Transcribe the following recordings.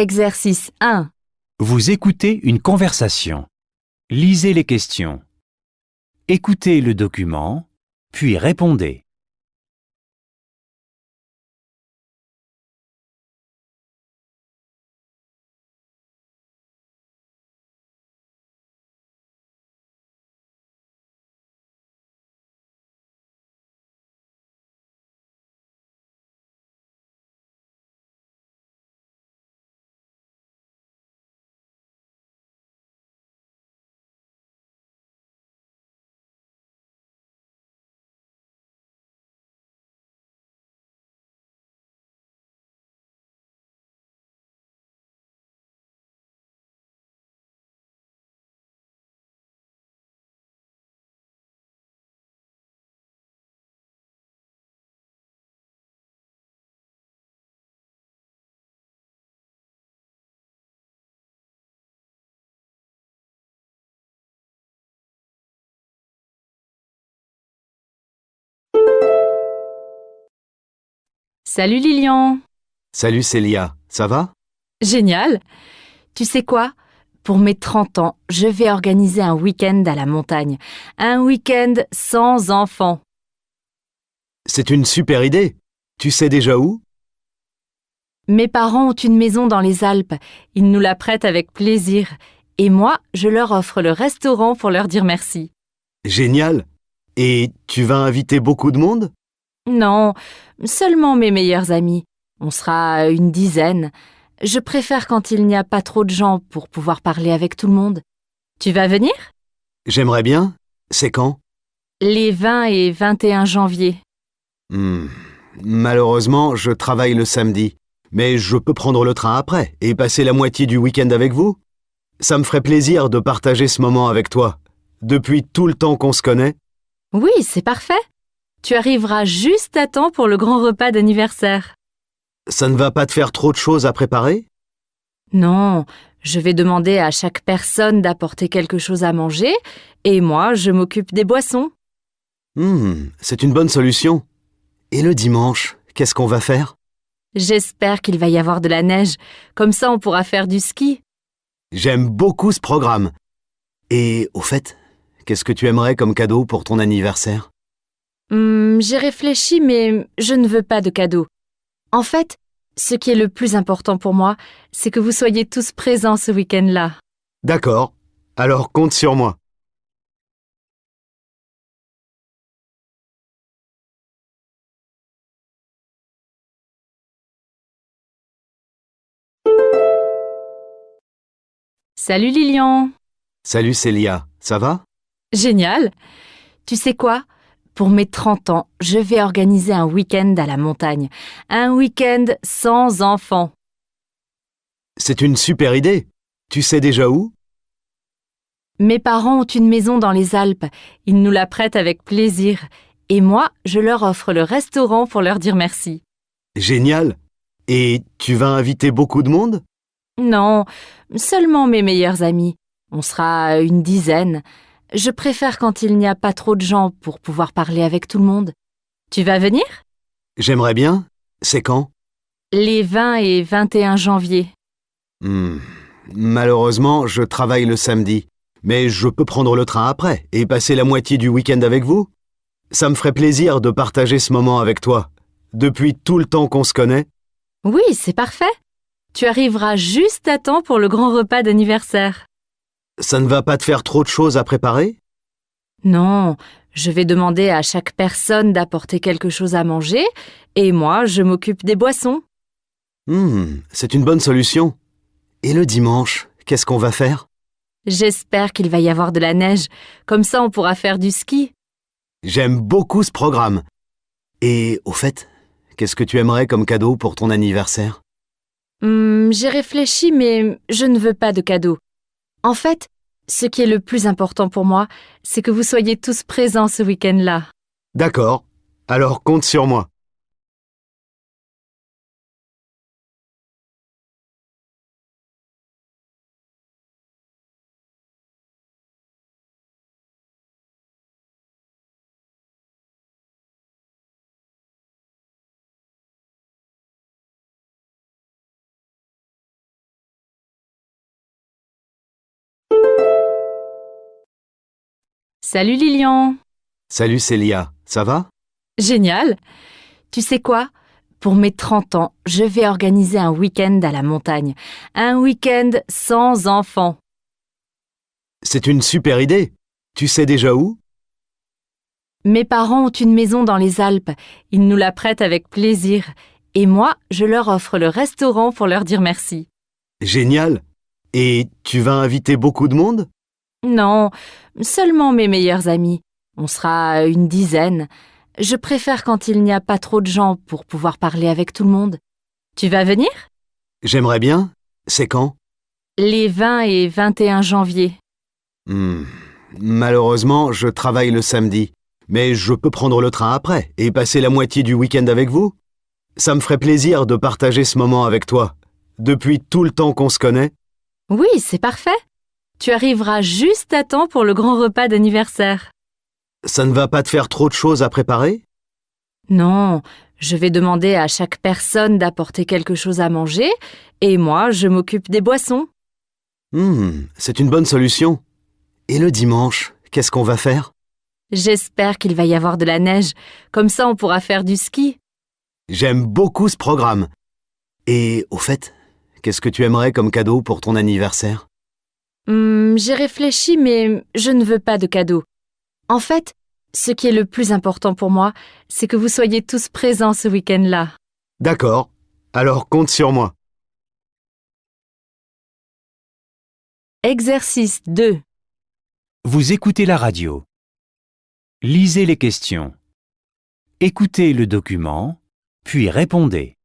Exercice 1. Vous écoutez une conversation. Lisez les questions. Écoutez le document, puis répondez. Salut Lilian. Salut Célia, ça va? Génial. Tu sais quoi? Pour mes 30 ans, je vais organiser un week-end à la montagne. Un week-end sans enfants. C'est une super idée. Tu sais déjà où? Mes parents ont une maison dans les Alpes. Ils nous la prêtent avec plaisir. Et moi, je leur offre le restaurant pour leur dire merci. Génial. Et tu vas inviter beaucoup de monde? Non, seulement mes meilleurs amis. On sera une dizaine. Je préfère quand il n'y a pas trop de gens pour pouvoir parler avec tout le monde. Tu vas venir? J'aimerais bien. C'est quand? Les 20 et 21 janvier. Malheureusement, je travaille le samedi. Mais je peux prendre le train après et passer la moitié du week-end avec vous. Ça me ferait plaisir de partager ce moment avec toi. Depuis tout le temps qu'on se connaît. Oui, c'est parfait. Tu arriveras juste à temps pour le grand repas d'anniversaire. Ça ne va pas te faire trop de choses à préparer? Non, je vais demander à chaque personne d'apporter quelque chose à manger et moi, je m'occupe des boissons. C'est une bonne solution. Et le dimanche, qu'est-ce qu'on va faire? J'espère qu'il va y avoir de la neige. Comme ça, on pourra faire du ski. J'aime beaucoup ce programme. Et au fait, qu'est-ce que tu aimerais comme cadeau pour ton anniversaire? J'ai réfléchi, mais je ne veux pas de cadeau. En fait, ce qui est le plus important pour moi, c'est que vous soyez tous présents ce week-end-là. D'accord. Alors compte sur moi. Salut Lilian. Salut Célia, ça va? Génial. Tu sais quoi? Pour mes 30 ans, je vais organiser un week-end à la montagne. Un week-end sans enfants. C'est une super idée. Tu sais déjà où? Mes parents ont une maison dans les Alpes. Ils nous la prêtent avec plaisir. Et moi, je leur offre le restaurant pour leur dire merci. Génial. Et tu vas inviter beaucoup de monde? Non, seulement mes meilleurs amis. On sera une dizaine. Je préfère quand il n'y a pas trop de gens pour pouvoir parler avec tout le monde. Tu vas venir? J'aimerais bien. C'est quand? Les 20 et 21 janvier. Malheureusement, je travaille le samedi. Mais je peux prendre le train après et passer la moitié du week-end avec vous. Ça me ferait plaisir de partager ce moment avec toi. Depuis tout le temps qu'on se connaît. Oui, c'est parfait. Tu arriveras juste à temps pour le grand repas d'anniversaire. Ça ne va pas te faire trop de choses à préparer? Non, je vais demander à chaque personne d'apporter quelque chose à manger et moi, je m'occupe des boissons. C'est une bonne solution. Et le dimanche, qu'est-ce qu'on va faire? J'espère qu'il va y avoir de la neige. Comme ça, on pourra faire du ski. J'aime beaucoup ce programme. Et au fait, qu'est-ce que tu aimerais comme cadeau pour ton anniversaire? J'ai réfléchi, mais je ne veux pas de cadeau. En fait, ce qui est le plus important pour moi, c'est que vous soyez tous présents ce week-end-là. D'accord. Alors compte sur moi. Salut Lilian. Salut Célia, ça va? Génial. Tu sais quoi? Pour mes 30 ans, je vais organiser un week-end à la montagne. Un week-end sans enfants. C'est une super idée. Tu sais déjà où? Mes parents ont une maison dans les Alpes. Ils nous la prêtent avec plaisir. Et moi, je leur offre le restaurant pour leur dire merci. Génial. Et tu vas inviter beaucoup de monde? Non, seulement mes meilleurs amis. On sera une dizaine. Je préfère quand il n'y a pas trop de gens pour pouvoir parler avec tout le monde. Tu vas venir? J'aimerais bien. C'est quand? Les 20 et 21 janvier. Malheureusement, je travaille le samedi. Mais je peux prendre le train après et passer la moitié du week-end avec vous. Ça me ferait plaisir de partager ce moment avec toi. Depuis tout le temps qu'on se connaît. Oui, c'est parfait. Tu arriveras juste à temps pour le grand repas d'anniversaire. Ça ne va pas te faire trop de choses à préparer? Non, je vais demander à chaque personne d'apporter quelque chose à manger et moi, je m'occupe des boissons. C'est une bonne solution. Et le dimanche, qu'est-ce qu'on va faire? J'espère qu'il va y avoir de la neige. Comme ça, on pourra faire du ski. J'aime beaucoup ce programme. Et au fait, qu'est-ce que tu aimerais comme cadeau pour ton anniversaire? J'ai réfléchi, mais je ne veux pas de cadeau. En fait, ce qui est le plus important pour moi, c'est que vous soyez tous présents ce week-end-là. D'accord. Alors compte sur moi. Exercice 2. Vous écoutez la radio. Lisez les questions. Écoutez le document, puis répondez.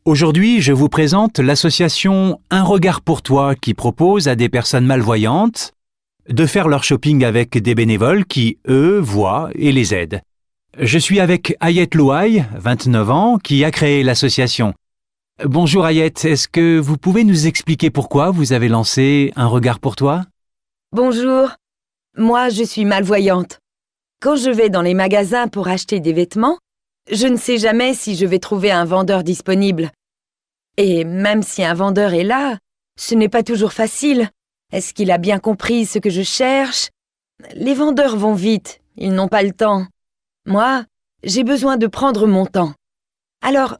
Aujourd'hui, je vous présente l'association Un regard pour toi qui propose à des personnes malvoyantes de faire leur shopping avec des bénévoles qui, eux, voient et les aident. Je suis avec Ayet Louaï, 29 ans, qui a créé l'association. Bonjour Ayet, est-ce que vous pouvez nous expliquer pourquoi vous avez lancé Un regard pour toi? Bonjour, moi je suis malvoyante. Quand je vais dans les magasins pour acheter des vêtements, je ne sais jamais si je vais trouver un vendeur disponible. Et même si un vendeur est là, ce n'est pas toujours facile. Est-ce qu'il a bien compris ce que je cherche? Les vendeurs vont vite, ils n'ont pas le temps. Moi, j'ai besoin de prendre mon temps. Alors,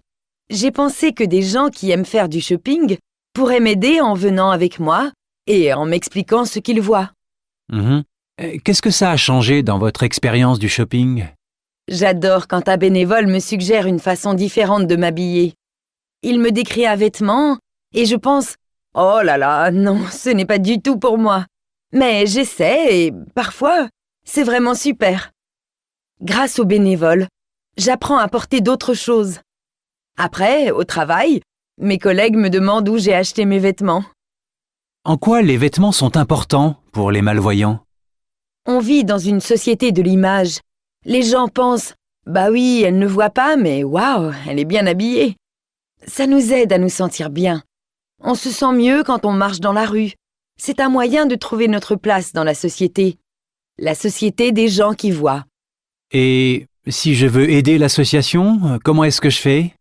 j'ai pensé que des gens qui aiment faire du shopping pourraient m'aider en venant avec moi et en m'expliquant ce qu'ils voient. Qu'est-ce que ça a changé dans votre expérience du shopping? J'adore quand un bénévole me suggère une façon différente de m'habiller. Il me décrit un vêtement et je pense « Oh là là, non, ce n'est pas du tout pour moi ». Mais j'essaie et parfois, c'est vraiment super. Grâce aux bénévoles, j'apprends à porter d'autres choses. Après, au travail, mes collègues me demandent où j'ai acheté mes vêtements. En quoi les vêtements sont importants pour les malvoyants? On vit dans une société de l'image. Les gens pensent « Bah oui, elle ne voit pas, mais waouh, elle est bien habillée ». Ça nous aide à nous sentir bien. On se sent mieux quand on marche dans la rue. C'est un moyen de trouver notre place dans la société. La société des gens qui voient. Et si je veux aider l'association, comment est-ce que je fais?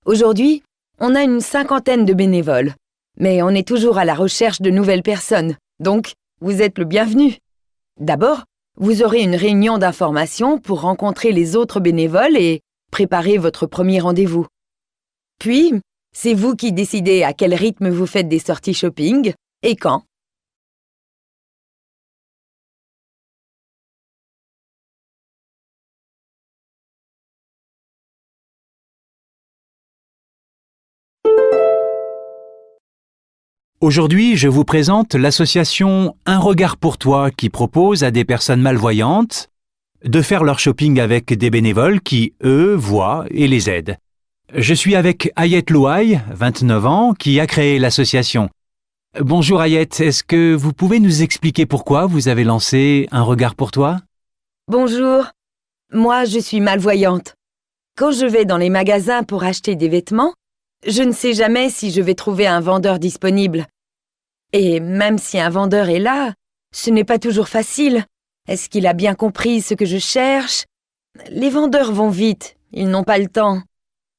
Aujourd'hui, on a une 50aine de bénévoles. Mais on est toujours à la recherche de nouvelles personnes. Donc, vous êtes le bienvenu. D'abord, vous aurez une réunion d'information pour rencontrer les autres bénévoles et préparer votre premier rendez-vous. Puis, c'est vous qui décidez à quel rythme vous faites des sorties shopping et quand. Aujourd'hui, je vous présente l'association Un regard pour toi qui propose à des personnes malvoyantes de faire leur shopping avec des bénévoles qui, eux, voient et les aident. Je suis avec Ayette Louaille, 29 ans, qui a créé l'association. Bonjour Ayette, est-ce que vous pouvez nous expliquer pourquoi vous avez lancé Un regard pour toi? Bonjour, moi je suis malvoyante. Quand je vais dans les magasins pour acheter des vêtements, je ne sais jamais si je vais trouver un vendeur disponible. Et même si un vendeur est là, ce n'est pas toujours facile. Est-ce qu'il a bien compris ce que je cherche? Les vendeurs vont vite, ils n'ont pas le temps.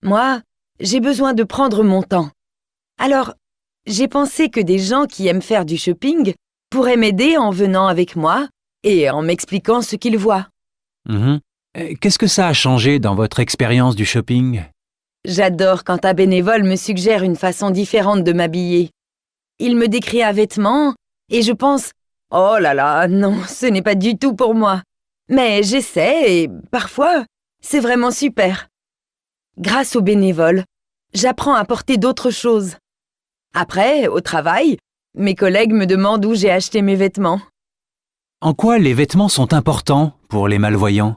Moi, j'ai besoin de prendre mon temps. Alors, j'ai pensé que des gens qui aiment faire du shopping pourraient m'aider en venant avec moi et en m'expliquant ce qu'ils voient. Qu'est-ce que ça a changé dans votre expérience du shopping? J'adore quand un bénévole me suggère une façon différente de m'habiller. Il me décrit un vêtement et je pense « Oh là là, non, ce n'est pas du tout pour moi. » Mais j'essaie et parfois, c'est vraiment super. Grâce aux bénévoles, j'apprends à porter d'autres choses. Après, au travail, mes collègues me demandent où j'ai acheté mes vêtements. En quoi les vêtements sont importants pour les malvoyants?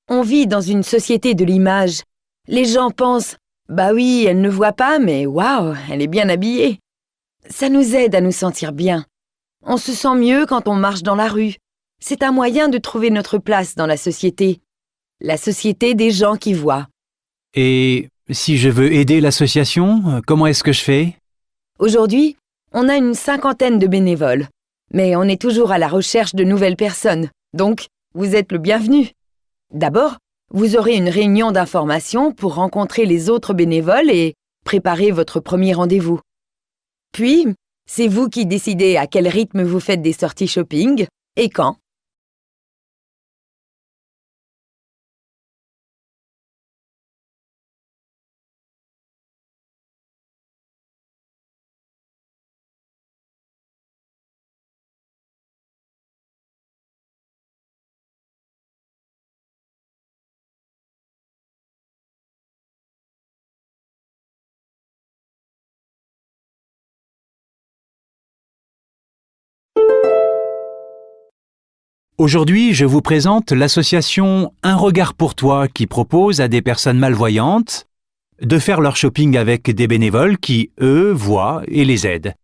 On vit dans une société de l'image. Les gens pensent « Bah oui, elle ne voit pas, mais waouh, elle est bien habillée ». Ça nous aide à nous sentir bien. On se sent mieux quand on marche dans la rue. C'est un moyen de trouver notre place dans la société. La société des gens qui voient. Et si je veux aider l'association, comment est-ce que je fais? Aujourd'hui, on a une 50aine de bénévoles. Mais on est toujours à la recherche de nouvelles personnes. Donc, vous êtes le bienvenu. D'abord, vous aurez une réunion d'information pour rencontrer les autres bénévoles et préparer votre premier rendez-vous. Puis, c'est vous qui décidez à quel rythme vous faites des sorties shopping et quand. Aujourd'hui, je vous présente l'association Un regard pour toi qui propose à des personnes malvoyantes de faire leur shopping avec des bénévoles qui, eux, voient et les aident.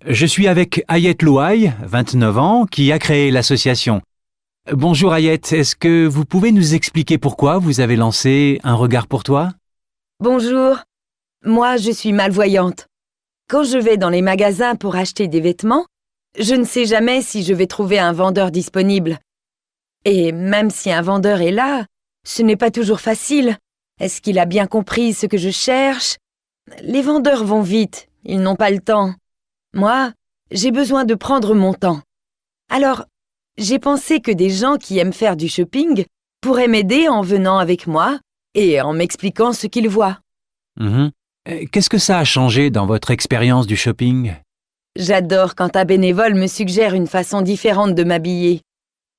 Je suis avec Ayette Louaille, 29 ans, qui a créé l'association. Bonjour Ayette, est-ce que vous pouvez nous expliquer pourquoi vous avez lancé Un regard pour toi? Bonjour, moi je suis malvoyante. Quand je vais dans les magasins pour acheter des vêtements, je ne sais jamais si je vais trouver un vendeur disponible. Et même si un vendeur est là, ce n'est pas toujours facile. Est-ce qu'il a bien compris ce que je cherche? Les vendeurs vont vite, ils n'ont pas le temps. Moi, j'ai besoin de prendre mon temps. Alors, j'ai pensé que des gens qui aiment faire du shopping pourraient m'aider en venant avec moi et en m'expliquant ce qu'ils voient. Qu'est-ce que ça a changé dans votre expérience du shopping? J'adore quand un bénévole me suggère une façon différente de m'habiller.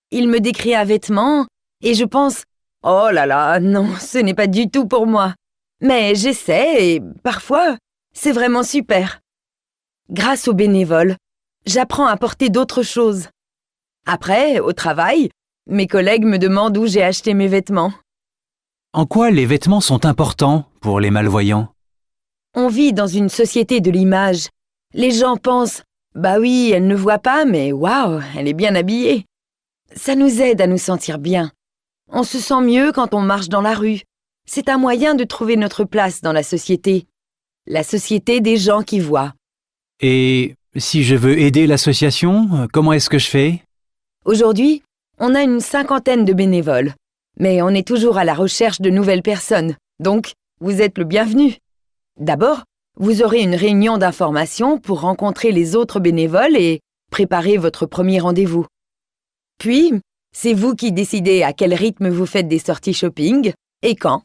Il me décrit un vêtement et je pense « Oh là là, non, ce n'est pas du tout pour moi. » Mais j'essaie et parfois, c'est vraiment super. Grâce aux bénévoles, j'apprends à porter d'autres choses. Après, au travail, mes collègues me demandent où j'ai acheté mes vêtements. En quoi les vêtements sont importants pour les malvoyants? On vit dans une société de l'image. Les gens pensent « Bah oui, elle ne voit pas, mais waouh, elle est bien habillée ». Ça nous aide à nous sentir bien. On se sent mieux quand on marche dans la rue. C'est un moyen de trouver notre place dans la société. La société des gens qui voient. Et si je veux aider l'association, comment est-ce que je fais? Aujourd'hui, on a une 50aine de bénévoles. Mais on est toujours à la recherche de nouvelles personnes. Donc, vous êtes le bienvenu. D'abord, vous aurez une réunion d'information pour rencontrer les autres bénévoles et préparer votre premier rendez-vous. Puis, c'est vous qui décidez à quel rythme vous faites des sorties shopping et quand.